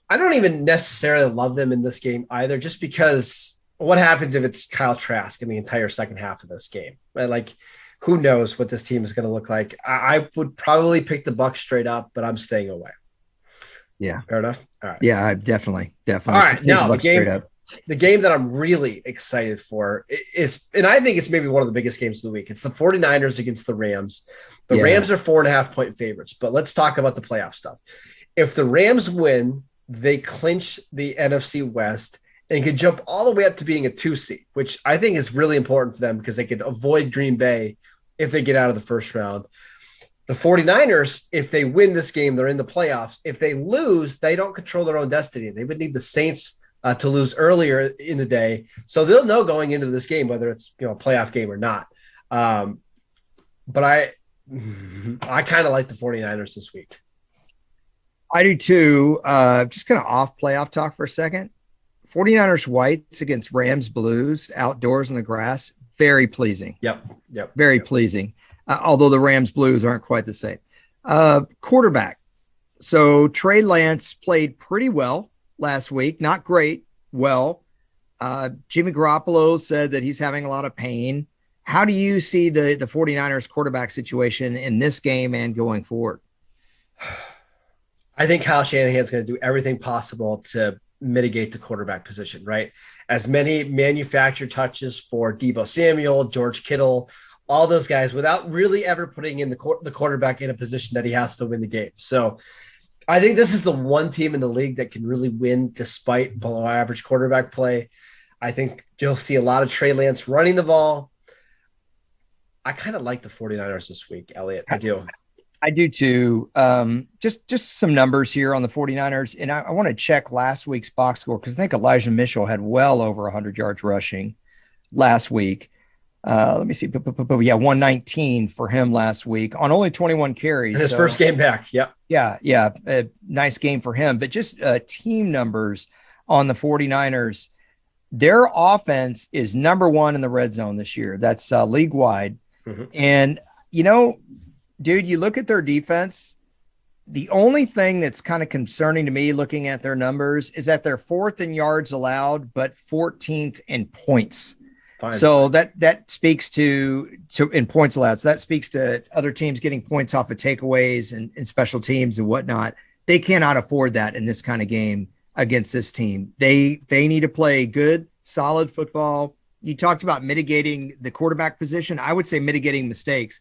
I don't even necessarily love them in this game either, just because what happens if it's Kyle Trask in the entire second half of this game? Like, who knows what this team is going to look like? I would probably pick the Bucs straight up, but I'm staying away. Yeah. Fair enough. All right. Yeah, definitely. All right. Now the game that I'm really excited for is, and I think it's maybe one of the biggest games of the week. It's the 49ers against the Rams. The Rams are 4.5 point favorites, but let's talk about the playoff stuff. If the Rams win, they clinch the NFC West and could jump all the way up to being a 2 seed, which I think is really important for them because they could avoid Green Bay if they get out of the first round. The 49ers, if they win this game, they're in the playoffs. If they lose, they don't control their own destiny. They would need the Saints to lose earlier in the day. So they'll know going into this game, whether it's a playoff game or not. But I kind of like the 49ers this week. I do too. Just kind of off playoff talk for a second. 49ers whites against Rams blues outdoors in the grass. Very pleasing. Yep. Yep. Very Yep. pleasing. Although the Rams blues aren't quite the same. Quarterback. So Trey Lance played pretty well last week. Not great. Well, Jimmy Garoppolo said that he's having a lot of pain. How do you see the 49ers quarterback situation in this game and going forward? I think Kyle Shanahan's going to do everything possible to mitigate the quarterback position, right? As many manufactured touches for Deebo Samuel, George Kittle, all those guys without really ever putting in the quarterback in a position that he has to win the game. So I think this is the one team in the league that can really win despite below average quarterback play. I think you'll see a lot of Trey Lance running the ball. I kind of like the 49ers this week, Elliot. I do. I do too. Just some numbers here on the 49ers. And I want to check last week's box score because I think Elijah Mitchell had well over 100 yards rushing last week. Let me see. Yeah, 119 for him last week on only 21 carries. And his first game back. Yep. Yeah. A nice game for him. But just team numbers on the 49ers. Their offense is number one in the red zone this year. That's league wide. Mm-hmm. And, dude, you look at their defense. The only thing that's kind of concerning to me looking at their numbers is that they're fourth in yards allowed, but 14th in points. Fine. So that speaks to in points allowed. So that speaks to other teams getting points off of takeaways and special teams and whatnot. They cannot afford that in this kind of game against this team. They need to play good, solid football. You talked about mitigating the quarterback position. I would say mitigating mistakes.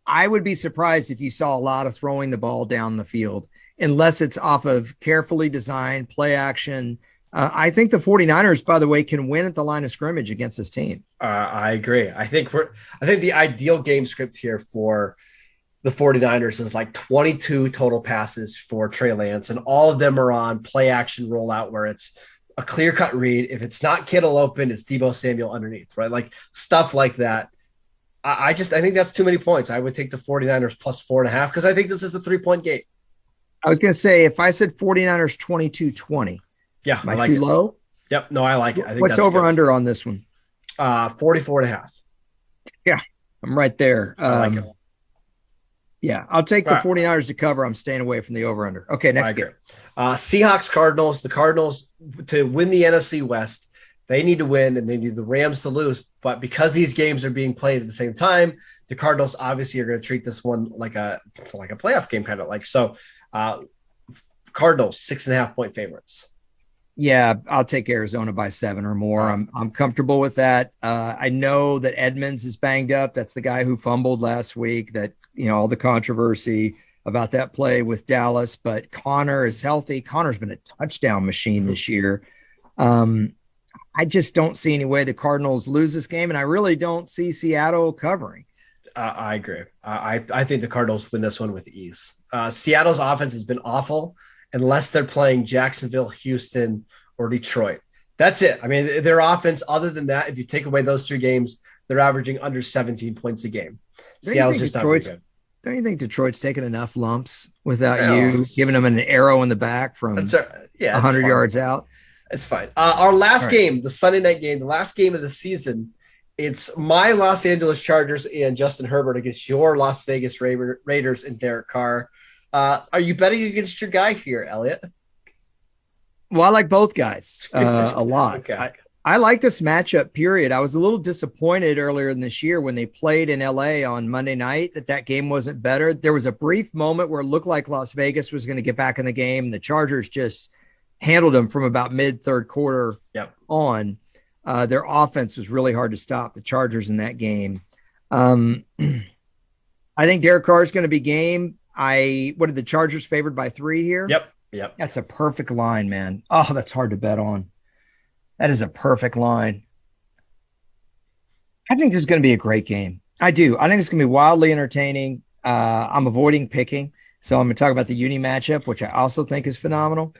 I would be surprised if you saw a lot of throwing the ball down the field unless it's off of carefully designed play action. I think the 49ers, by the way, can win at the line of scrimmage against this team. I agree. I think the ideal game script here for the 49ers is like 22 total passes for Trey Lance, and all of them are on play action rollout where it's a clear cut read. If it's not Kittle open, it's Deebo Samuel underneath, right? Like stuff like that. I think that's too many points. I would take the 49ers plus 4.5 because I think this is a 3-point game. I was going to say, if I said 49ers 22-20, yeah, am I like too low? Yep. No, I like it. I think what's that's over good. Under on this one? 44.5. Yeah, I'm right there. I like it. Yeah, I'll take the 49ers to cover. I'm staying away from the over under. Okay, next game. Seahawks Cardinals. The Cardinals, to win the NFC West, they need to win and they need the Rams to lose. But because these games are being played at the same time, the Cardinals obviously are going to treat this one like a playoff game, kind of like. So Cardinals 6.5-point favorites. Yeah, I'll take Arizona by 7 or more. I'm comfortable with that. I know that Edmonds is banged up. That's the guy who fumbled last week. That all the controversy about that play with Dallas, but Connor is healthy. Connor's been a touchdown machine this year. I just don't see any way the Cardinals lose this game, and I really don't see Seattle covering. I agree. I think the Cardinals win this one with ease. Seattle's offense has been awful unless they're playing Jacksonville, Houston, or Detroit. That's it. I mean, their offense, other than that, if you take away those 3 games, they're averaging under 17 points a game. Seattle's just not very good. Don't you think Detroit's taken enough lumps without you giving them an arrow in the back from 100 yards out? It's fine. Our last game, the Sunday night game, the last game of the season, it's my Los Angeles Chargers and Justin Herbert against your Las Vegas Raiders and Derek Carr. Are you betting against your guy here, Elliot? Well, I like both guys a lot. Okay. I like this matchup, period. I was a little disappointed earlier in this year when they played in LA on Monday night that game wasn't better. There was a brief moment where it looked like Las Vegas was going to get back in the game. The Chargers just handled them from about mid-third quarter on. Their offense was really hard to stop, the Chargers, in that game. I think Derek Carr is going to be game. What did the Chargers favored by 3 here? Yep. That's a perfect line, man. Oh, that's hard to bet on. That is a perfect line. I think this is going to be a great game. I do. I think it's going to be wildly entertaining. I'm avoiding picking, so I'm going to talk about the uni matchup, which I also think is phenomenal.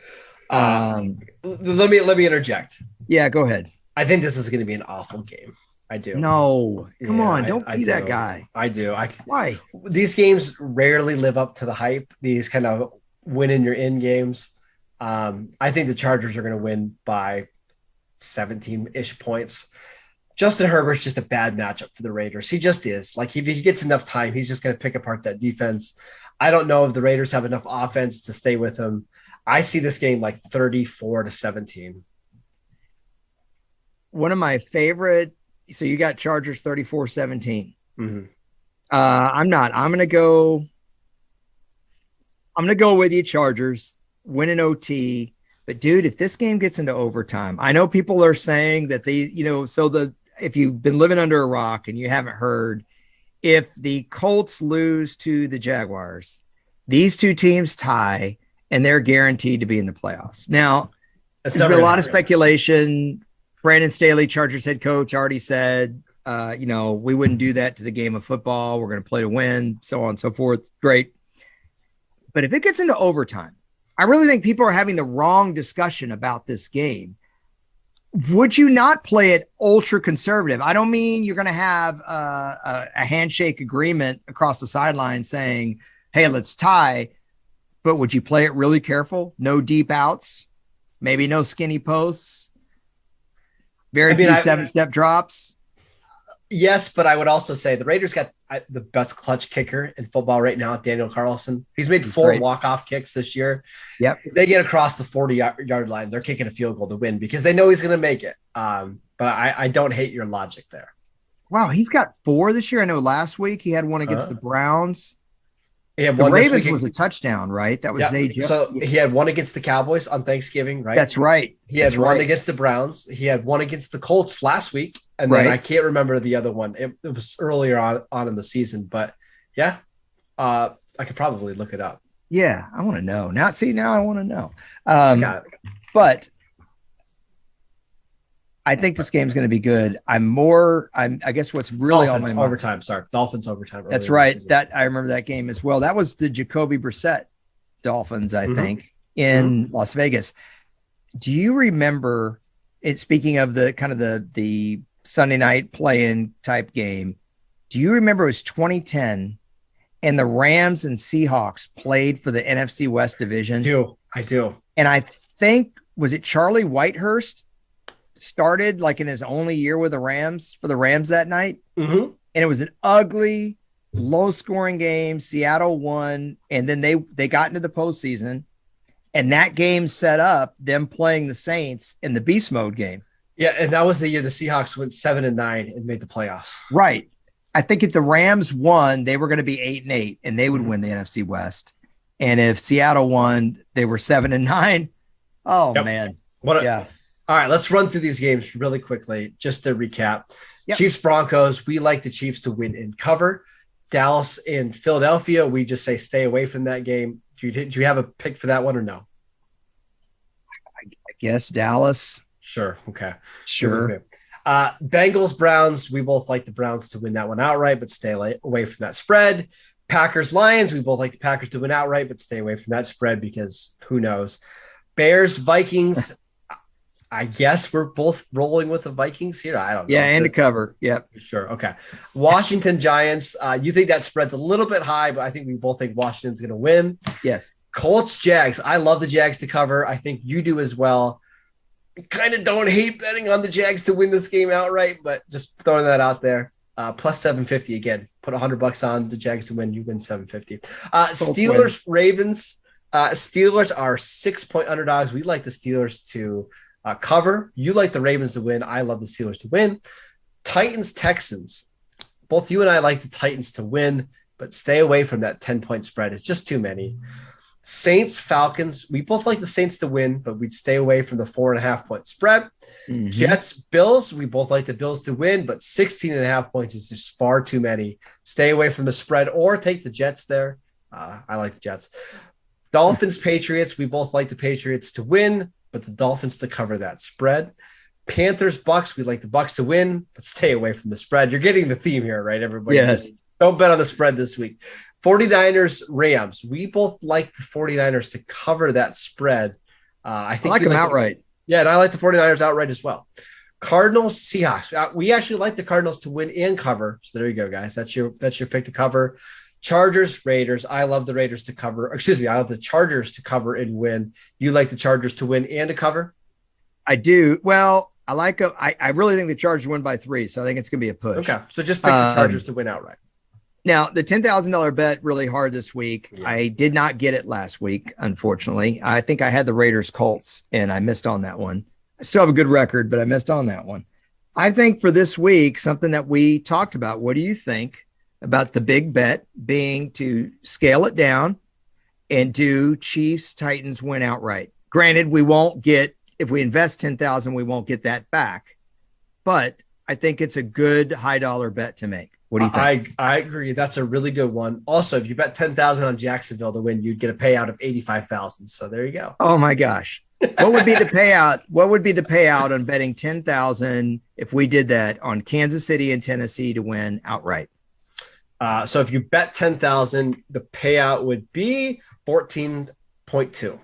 Let me interject. Yeah, go ahead. I think this is going to be an awful game. I do. No, come on. Don't be that guy. I do. Why? These games rarely live up to the hype. These kind of winning your in games. I think the Chargers are going to win by 17-ish points. Justin Herbert's just a bad matchup for the Raiders. He just is. Like, if he gets enough time, he's just going to pick apart that defense. I don't know if the Raiders have enough offense to stay with him. I see this game like 34-17. One of my favorite. So you got Chargers 34-17. Mm-hmm. I'm not. I'm gonna go with you, Chargers win an OT. But dude, if this game gets into overtime, I know people are saying that if you've been living under a rock and you haven't heard, if the Colts lose to the Jaguars, these two teams tie and they're guaranteed to be in the playoffs. Now, there's been a lot of speculation. Brandon Staley, Chargers head coach, already said, we wouldn't do that to the game of football. We're going to play to win, so on and so forth. Great. But if it gets into overtime, I really think people are having the wrong discussion about this game. Would you not play it ultra conservative? I don't mean you're going to have a handshake agreement across the sideline saying, hey, let's tie. But would you play it really careful? No deep outs, maybe no skinny posts, few 7-step drops. Yes, but I would also say the Raiders got the best clutch kicker in football right now, Daniel Carlson. He's made 4 walk-off kicks this year. Yep. If they get across the 40-yard line, they're kicking a field goal to win because they know he's going to make it. But I don't hate your logic there. Wow, he's got 4 this year. I know last week he had one against the Browns. The Ravens was a touchdown, right? That was Zay Jones. So he had one against the Cowboys on Thanksgiving, right? That's right. He had one against the Browns. He had one against the Colts last week. And then I can't remember the other one. It was earlier on in the season. But, yeah, I could probably look it up. Yeah, I want to know. Now I want to know. I got it. But I think this game's going to be good. I guess what's really Dolphins on my overtime. Sorry, Dolphins overtime. That's right. That I remember that game as well. That was the Jacoby Brissett Dolphins, I think, in Las Vegas. Do you remember it? Speaking of the kind of the Sunday night play-in type game, do you remember it was 2010 and the Rams and Seahawks played for the NFC West division? I do. And I think, was it Charlie Whitehurst started like in his only year with the Rams for the Rams that night? Mm-hmm. And it was an ugly, low-scoring game. Seattle won, and then they got into the postseason, and that game set up them playing the Saints in the Beast Mode game. Yeah, and that was the year the Seahawks went 7-9 and made the playoffs. Right. I think if the Rams won, they were going to be 8-8, and they would win the NFC West. And if Seattle won, they were 7-9. Oh, man. All right, let's run through these games really quickly, just to recap. Yep. Chiefs-Broncos, we like the Chiefs to win and cover. Dallas and Philadelphia, we just say stay away from that game. Do you have a pick for that one or no? I guess Dallas. Sure. Okay. Sure. Bengals-Browns, we both like the Browns to win that one outright, but stay away from that spread. Packers-Lions, we both like the Packers to win outright, but stay away from that spread because who knows. Bears-Vikings, I guess we're both rolling with the Vikings here. I don't know. Yeah, and to cover. Yep. Sure. Okay. Washington Giants. You think that spread's a little bit high, but I think we both think Washington's going to win. Yes. Colts Jags. I love the Jags to cover. I think you do as well. Kind of don't hate betting on the Jags to win this game outright, but just throwing that out there. Plus 750 again. Put $100 on the Jags to win. You win 750. Steelers Ravens. Steelers are 6-point underdogs. We like the Steelers to cover. You like the Ravens to win. I love the Steelers to win. Titans Texans. Both you and I like the Titans to win, but stay away from that 10-point spread. It's just too many. Saints Falcons. We both like the Saints to win, but we'd stay away from the 4.5-point spread. Mm-hmm. Jets Bills. We both like the Bills to win, but 16.5 points is just far too many. Stay away from the spread or take the Jets there. I like the Jets. Dolphins Patriots. We both like the Patriots to win, but the Dolphins to cover that spread. Panthers Bucks. We like the Bucks to win, but stay away from the spread. You're getting the theme here, right, everybody? Yes. Just don't bet on the spread this week. 49ers Rams. We both like the 49ers to cover that spread. I like them outright. Yeah, and I like the 49ers outright as well. Cardinals Seahawks. We actually like the Cardinals to win and cover. So there you go, guys. That's your pick to cover. Chargers, Raiders. I love the Raiders to cover. Excuse me. I love the Chargers to cover and win. You like the Chargers to win and to cover? I do. Well, I really think the Chargers win by 3, so I think it's going to be a push. Okay, so just pick the Chargers to win outright. Now, the $10,000 bet really hard this week. Yeah. I did not get it last week, unfortunately. I think I had the Raiders Colts, and I missed on that one. I still have a good record, but I missed on that one. I think for this week, something that we talked about, what do you think about the big bet being to scale it down and do Chiefs Titans win outright? Granted, we won't get, if we invest 10,000, we won't get that back, but I think it's a good high dollar bet to make. What do you think? I agree. That's a really good one. Also, if you bet 10,000 on Jacksonville to win, you'd get a payout of 85,000. So there you go. Oh my gosh. What would be the payout? What would be the payout on betting 10,000 if we did that on Kansas City and Tennessee to win outright? So if you bet 10,000, the payout would be 14.2.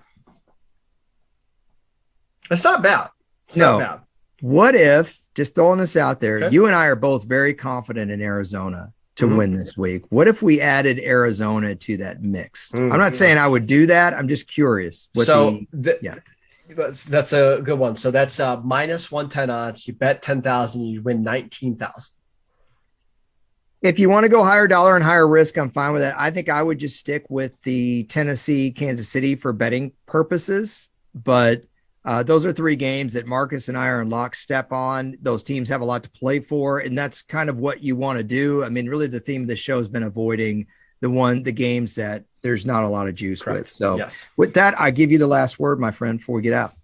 That's not bad. It's not bad. What if, just throwing this out there, Okay. you and I are both very confident in Arizona to win this week. What if we added Arizona to that mix? I'm not saying I would do that. I'm just curious. That's a good one. So that's minus 110 odds. You bet 10,000, you win 19,000. If you want to go higher dollar and higher risk, I'm fine with that. I think I would just stick with the Tennessee, Kansas City for betting purposes. But those are 3 games that Marcus and I are in lockstep on. Those teams have a lot to play for, and that's kind of what you want to do. I mean, really the theme of the show has been avoiding the games that there's not a lot of juice with. So with that, I give you the last word, my friend, before we get out.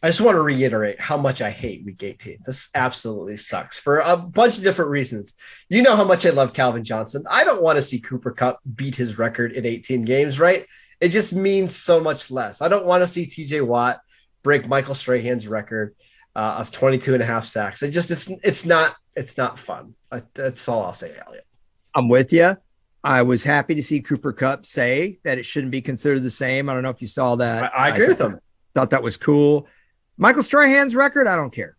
I just want to reiterate how much I hate week 18. This absolutely sucks for a bunch of different reasons. You know how much I love Calvin Johnson. I don't want to see Cooper Kupp beat his record in 18 games, right? It just means so much less. I don't want to see TJ Watt break Michael Strahan's record of 22 and a half sacks. It's not fun. That's all I'll say, Elliot. I'm with you. I was happy to see Cooper Kupp say that it shouldn't be considered the same. I don't know if you saw that. I agree with him. Thought that was cool. Michael Strahan's record, I don't care.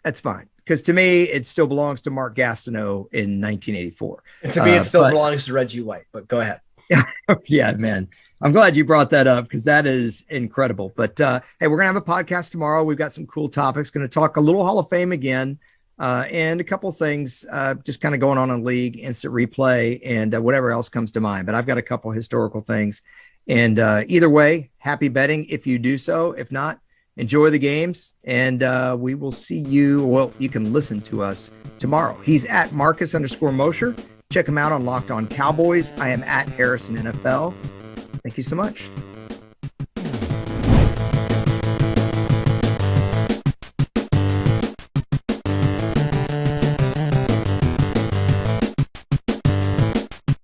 That's fine. Because to me, it still belongs to Mark Gastineau in 1984. And to me, it still belongs to Reggie White, but go ahead. Yeah, man. I'm glad you brought that up because that is incredible. But hey, we're going to have a podcast tomorrow. We've got some cool topics. Going to talk a little Hall of Fame again and a couple things just kind of going on in league, instant replay, and whatever else comes to mind. But I've got a couple historical things. And either way, happy betting if you do so. If not, enjoy the games. And we will see you. Well, you can listen to us tomorrow. He's at Marcus_Mosher. Check him out on Locked On Cowboys. I am at Harrison NFL. Thank you so much.